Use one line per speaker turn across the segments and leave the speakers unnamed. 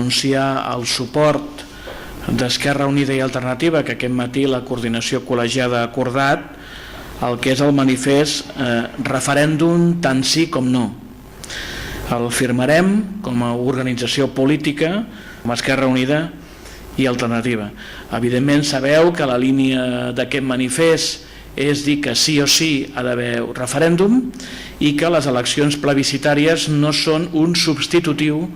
anunciar el suport d'Esquerra Unida i Alternativa, que aquest matí la coordinació col·legiada ha acordat, el que és el manifest referèndum tant sí com no. El firmarem com a organització política, com a Esquerra Unida i Alternativa. Evidentment sabeu que la línia d'aquest manifest és dir que sí o sí ha d'haver referèndum i que les eleccions plebiscitàries no són un substitutiu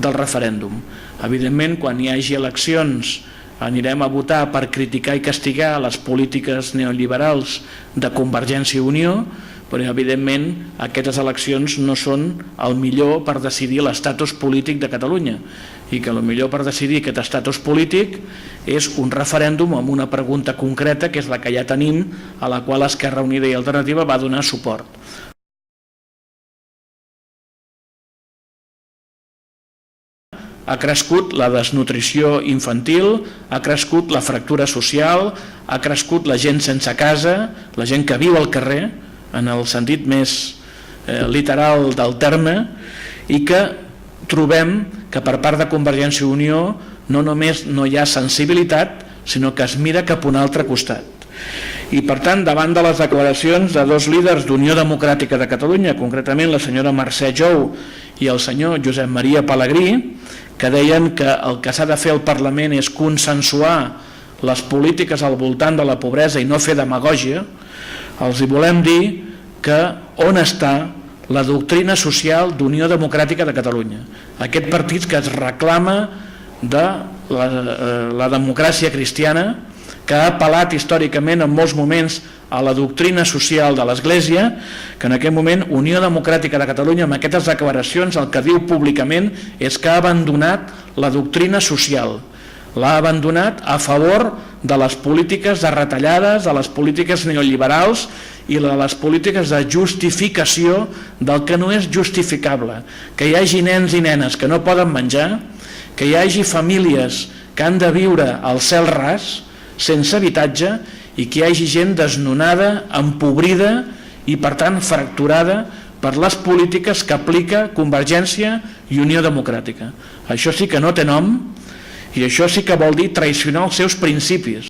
del referèndum. Evidentment, quan hi hagi eleccions anirem a votar per criticar i castigar les polítiques neoliberals de Convergència i Unió, però evidentment aquestes eleccions no són el millor per decidir l'estatus polític de Catalunya i que el millor per decidir aquest estatus polític és un referèndum amb una pregunta concreta, que és la que ja tenim, a la qual Esquerra Unida i Alternativa va donar suport. Ha crescut la desnutrició infantil, ha crescut la fractura social, ha crescut la gent sense casa, la gent que viu al carrer, en el sentit més literal del terme, i que trobem que per part de Convergència i Unió no només no hi ha sensibilitat, sinó que es mira cap a un altre costat. I per tant, davant de les declaracions de dos líders d'Unió Democràtica de Catalunya, concretament la senyora Mercè Jou i el senyor Josep Maria Pelegrí, que deien que el que s'ha de fer al Parlament és consensuar les polítiques al voltant de la pobresa i no fer demagògia, els hi volem dir que on està la doctrina social d'Unió Democràtica de Catalunya. Aquest partit que es reclama de la democràcia cristiana, que ha apel·lat històricament en molts moments a la doctrina social de l'Església, que en aquest moment Unió Democràtica de Catalunya amb aquestes declaracions el que diu públicament és que ha abandonat la doctrina social, l'ha abandonat a favor de les polítiques de retallades, de les polítiques neoliberals i de les polítiques de justificació del que no és justificable, que hi hagi nens i nenes que no poden menjar, que hi hagi famílies que han de viure al cel ras, sense habitatge, i que hi hagi gent desnonada, empobrida i per tant fracturada per les polítiques que aplica Convergència i Unió Democràtica. Això sí que no té nom i això sí que vol dir traicionar els seus principis.